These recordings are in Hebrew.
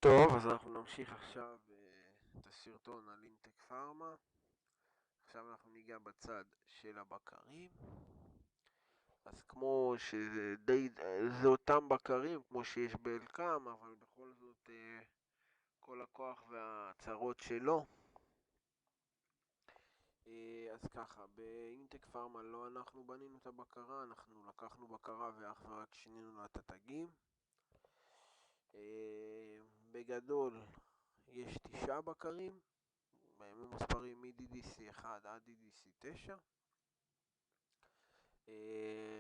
טוב, אז אנחנו נמשיך עכשיו את הסרטון על אינטק פארמה. עכשיו אנחנו ניגע בצד של הבקרים. אז כמו זה אותם בקרים כמו שיש באלקאם, אבל בכל זאת כל הכוח והצרות שלו. אז ככה, באינטק פארמה לא אנחנו בנינו את הבקרה, אנחנו לקחנו בקרה ואך ורק שינינו לה את התגים. בגדול יש 9 בקרים, ממוספרים מ-DDC1 עד DDC9.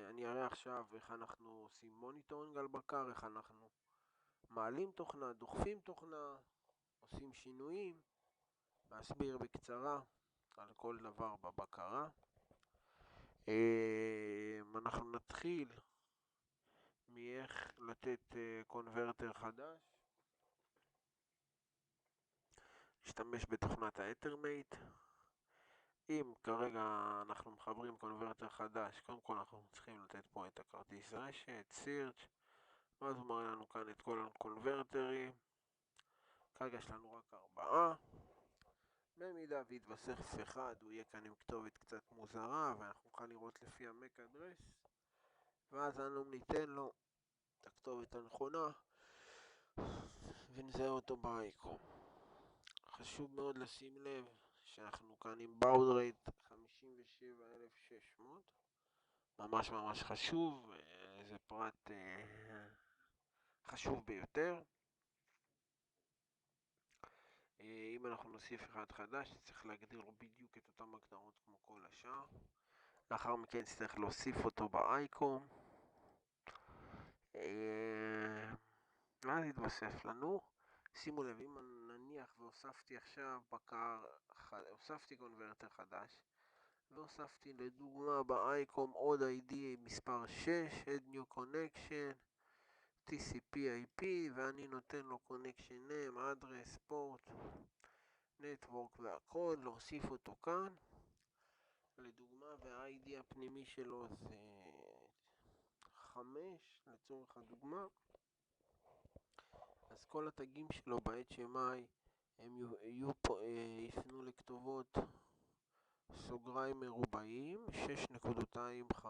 אני אראה עכשיו איך אנחנו עושים מוניטורינג על בקר, איך אנחנו מעלים תוכנה, דוחפים תוכנה, עושים שינויים, להסביר בקצרה על כל דבר בבקרה. אנחנו נתחיל מאיך לתת קונברטר חדש. נשתמש בתוכנת האתרמייט. אם כרגע אנחנו מחברים קונברטר חדש, קודם כל אנחנו צריכים לתת פה את הכרטיס רשת, search, ואז הוא מראה לנו כאן את כל הקונברטרים. כרגע יש לנו רק 4. במידה והתווסף אחד, הוא יהיה כאן עם כתובת קצת מוזרה, ואנחנו נוכל לראות לפי המק אדרס, ואז אנו ניתן לו את הכתובת הנכונה, ונזהה אותו באייקון. חשוב מאוד לשים לב שאנחנו כאן עם baud rate 57,600, ממש ממש חשוב, זה פרט חשוב ביותר. אם אנחנו נוסיף אחד חדש, צריך להגדיר לו בדיוק את אותם הגדרות כמו כל השאר. לאחר מכן צריך להוסיף אותו באייקון. ואז יתווסף לנו. שימו לב, אם נניח והוספתי עכשיו הוספתי קונברטר חדש, והוספתי לדוגמה באייקום עוד ID מספר 6, Add New Connection, TCP/IP, ואני נותן לו Connection Name, Address, Port, Network והכל, להוסיף אותו כאן. לדוגמה, וה-ID הפנימי שלו זה 5 לצורך הדוגמה. אז כל התגים שלו ב-HMI הם יפנו לכתובות סוגריים מרובעים 6.25.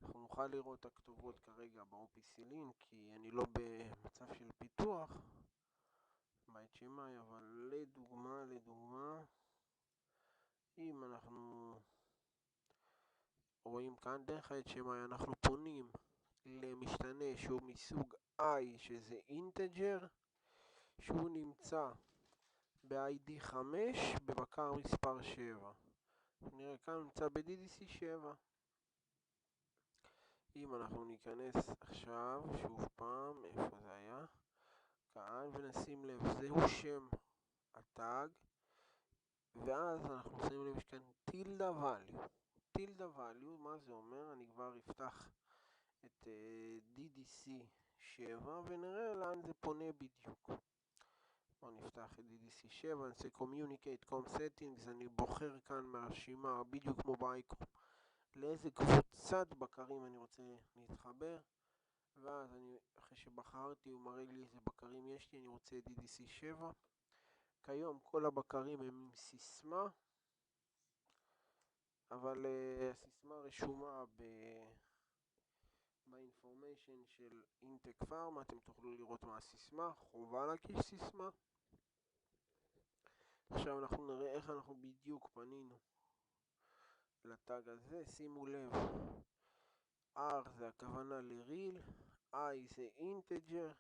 אנחנו נוכל לראות את הכתובות כרגע ב-OPC link, כי אני לא במצב של פיתוח ב-HMI, אבל לדוגמה, אם אנחנו רואים כאן דרך ה-HMI, אנחנו פונים למשתנה שהוא מסוג I, שזה אינטג'ר, שהוא נמצא ב-ID 5 בבקר מספר 7. נראה כאן נמצא ב-DDC 7. אם אנחנו ניכנס עכשיו, שוב פעם, איפה זה היה? כאן, ונשים לב, זהו שם הטאג, ואז אנחנו שמים לב שכאן טילדה value. טילדה value, מה זה אומר? אני כבר אפתח את DDC 7 ונראה לאן זה פונה בדיוק. בואו נפתח את DDC 7, נעשה Communicate Com Settings, אני בוחר כאן מהרשימה, בדיוק כמו באייקון, לאיזה קבוצת בקרים אני רוצה להתחבר, ואז אחרי שבחרתי הוא מראה לי איזה בקרים יש לי, אני רוצה את DDC 7. כיום כל הבקרים הם עם סיסמה, אבל הסיסמה רשומה באינפורמיישן של אינטק פארמה, אתם תוכלו לראות מה הסיסמה, חובה להקיש סיסמה. עכשיו אנחנו נראה איך אנחנו בדיוק פנינו לטאג הזה. שימו לב, R זה הכוונה לריל, I זה אינטג'ר.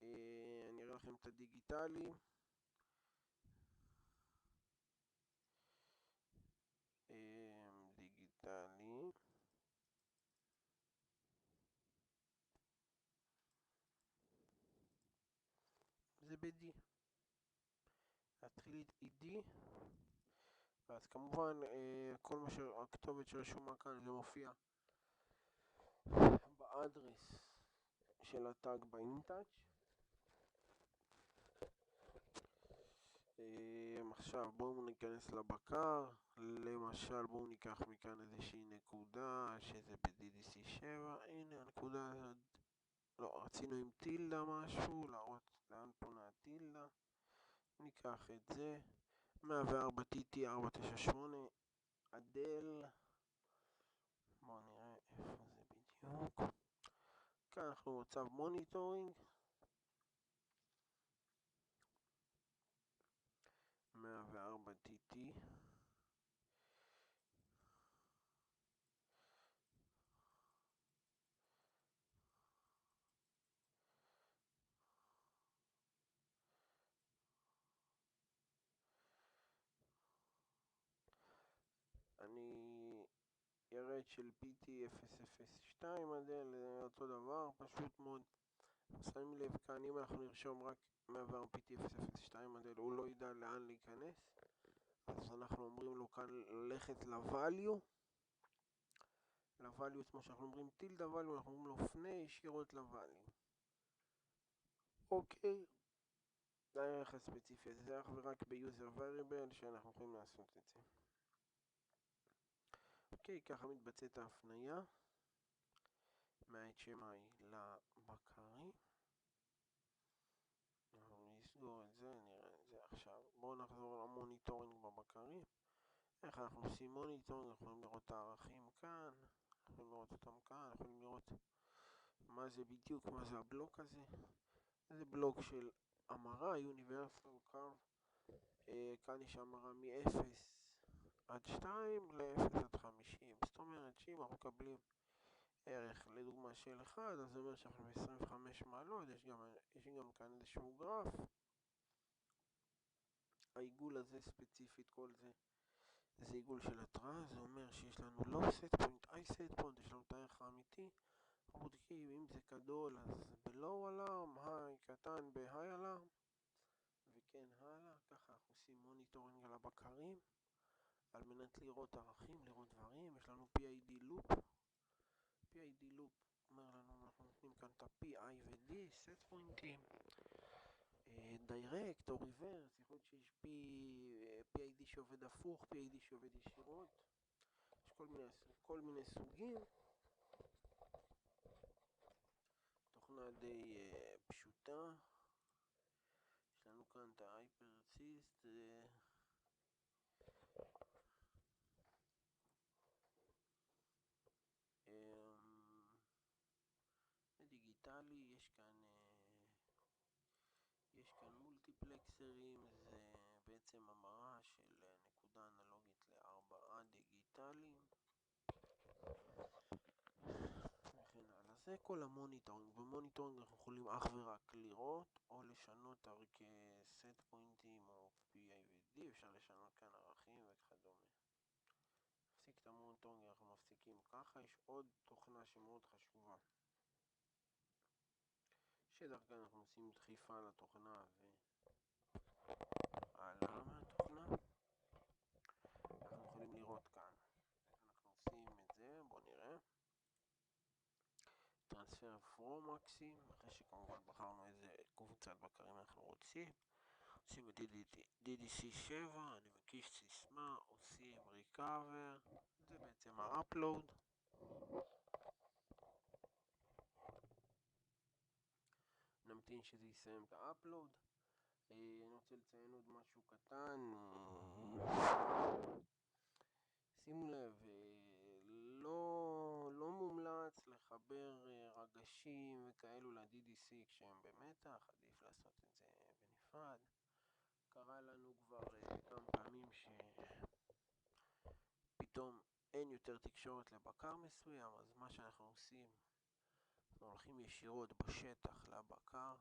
אני אראה לכם את הדיגיטלי. זה ב-D. להתחיל את D, ואז כמובן כל מה שהכתובת שרשומה כאן זה מופיע באדרס של הטאג באינטאץ'. עכשיו בואו ניכנס לבקר, למשל בואו ניקח מכאן איזושהי נקודה שזה ב-DDC 7, הנה הנקודה הזאת, לא, רצינו עם טילדה משהו, לא, ניקח את זה, 104 TT 498, אדל, בואו נראה איפה זה בדיוק. כאן אנחנו במצב מוניטורינג, 104 TT, אני ירד של PT002 אדל, אותו דבר, פשוט מאוד. שמים לב כאן, אם אנחנו נרשום רק 104 PT002 אדל, הוא לא ידע לאן להיכנס, אז אנחנו אומרים לו כאן ללכת ל-value, כמו שאנחנו אומרים טילדה value, אנחנו אומרים לו פנה ישירות ל-value. אוקיי, זה הערך הספציפי, זה אך ורק ב-user variable שאנחנו יכולים לעשות את זה. אוקיי, ככה מתבצעת ההפניה מה-HMI לבקרי. אנחנו נסגור את זה, נראה את זה עכשיו. בואו נחזור למוניטורינג בבקרי. איך אנחנו עושים מוניטורינג? אנחנו יכולים לראות את הערכים כאן, אנחנו יכולים לראות אותם כאן, אנחנו יכולים לראות מה זה בדיוק, מה זה הבלוק הזה. זה בלוק של המרה, Universal Curve. כאן יש המרה מ-0 עד 2 ל-0 עד 50. זאת אומרת שאם אנחנו מקבלים ערך לדוגמה של 1, אז זה אומר שאנחנו ב-25 מעלות, יש גם כאן איזשהו גרף. העיגול הזה ספציפית, כל זה, זה עיגול של התראה, זה אומר שיש לנו low set point, high set point, יש לנו את הערך האמיתי. אנחנו בודקים אם זה גדול אז ב-low alarm, high קטן ב-high alarm, וכן הלאה. ככה אנחנו עושים מוניטורינג על הבקרים, על מנת לראות ערכים, לראות דברים. יש לנו PID loop, PID loop אומר לנו, אנחנו נותנים כאן את ה-PI ו-D, set פוינטים, direct או reverse, יכול להיות שיש PID שעובד הפוך, PID שעובד ישירות, יש כל מיני סוגים. תוכנה די פשוטה. יש לנו כאן את ה-Hypersist, דיגיטלי, יש כאן מולטיפלקסרים, זה בעצם המרה של נקודה אנלוגית ל4 דיגיטליים. וכן הלאה, זה כל המוניטורינג. במוניטורינג אנחנו יכולים אך ורק לראות או לשנות ערכי סט פוינטים או PI ו-D, אפשר לשנות כאן ערכים וכדומה. נפסיק את המוניטורינג, אנחנו מפסיקים ככה. יש עוד תוכנה שמאוד חשובה, שדרכה אנחנו עושים דחיפה לתוכנה והעלאה מהתוכנה. אנחנו יכולים לראות כאן, אנחנו עושים את זה, בואו נראה. טרנספר פרו-מקסים, אחרי שכמובן בחרנו איזה קבוצת בקרים אנחנו רוצים. עושים את DDC 7, אני מקיש סיסמה, עושים ריקאבר, זה בעצם האפלוד. נמתין שזה יסיים את האפלוד. אני רוצה לציין עוד משהו קטן. שימו לב, לא מומלץ לחבר רגשים וכאלו ל-DDC כשהם במתח, עדיף לעשות את זה בנפרד. קרה לנו כבר כמה פעמים שפתאום אין יותר תקשורת לבקר מסוים, אז מה שאנחנו עושים, אנחנו הולכים ישירות בשטח לבקר,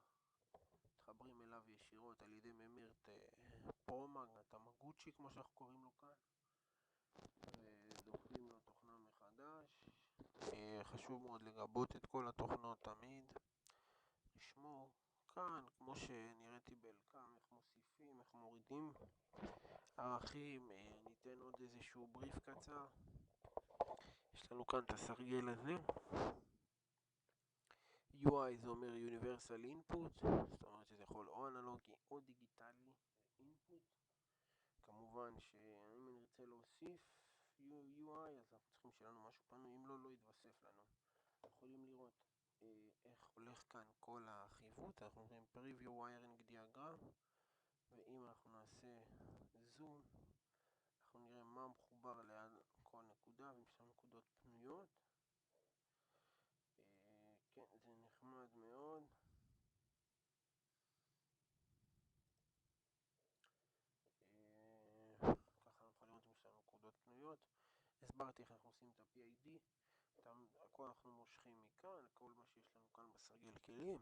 מתחברים אליו ישירות על ידי ממירת פרו-מג, תמגוצ'י כמו שאנחנו קוראים לו כאן, ודוחים לו תוכנה מחדש. חשוב מאוד לגבות את כל התוכנות תמיד, לשמור כאן כמו שנראיתי באלקם, איך מוסיפים, איך מורידים ערכים. ניתן עוד איזשהו בריף קצר. יש לנו כאן את הסרגל הזה, UI זה אומר Universal Input, זאת אומרת שזה יכול או אנלוגי או דיגיטלי input. כמובן שאם נרצה להוסיף UI אז אנחנו צריכים שיהיה לנו משהו פנוי, אם לא, לא יתווסף לנו. יכולים לראות איך הולך כאן כל החיווט. אנחנו רואים Preview Wiring Diagram, ואם אנחנו נעשה זום, אנחנו נראה מה מחובר ליד כל נקודה, ואם יש לנו נקודות פנויות. כן, זה נחמד מאוד. ככה נוכל לראות אם יש לנו נקודות פנויות. הסברתי איך אנחנו עושים את ה-PID. הכל אנחנו מושכים מכאן, כל מה שיש לנו כאן בסרגל כלים.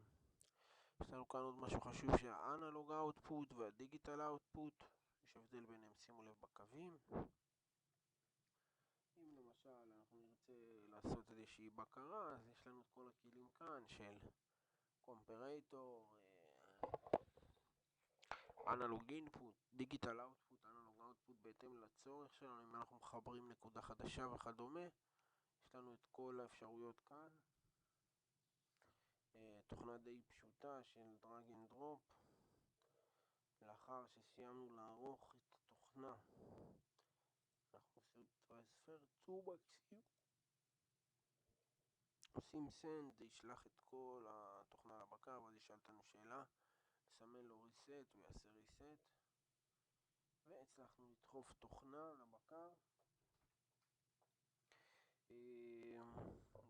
יש לנו כאן עוד משהו חשוב, שהאנלוג אאוטפוט והדיגיטל אאוטפוט, יש הבדל ביניהם, שימו לב בקווים. אם למשל אנחנו נרצה לעשות איזושהי בקרה, אז יש לנו את כל הכלים כאן של קומפרטור, אנלוג אינפוט, דיגיטל אאוטפוט, אנלוג אאוטפוט בהתאם לצורך שלנו, אם אנחנו מחברים נקודה חדשה וכדומה. יש לנו את כל האפשרויות כאן. תוכנה די פשוטה של דרג אנד דרופ. לאחר שסיימנו לערוך את התוכנה, אנחנו עושים טרנספר טו מקסימום, עושים send, זה ישלח את כל התוכנה לבקר, ואז ישאל אותנו שאלה, נסמן לו reset, הוא יעשה reset, והצלחנו לדחוף תוכנה לבקר.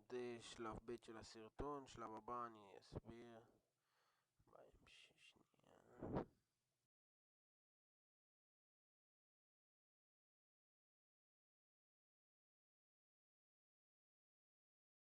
זה שלב ב' של הסרטון. שלב הבא אני אסביר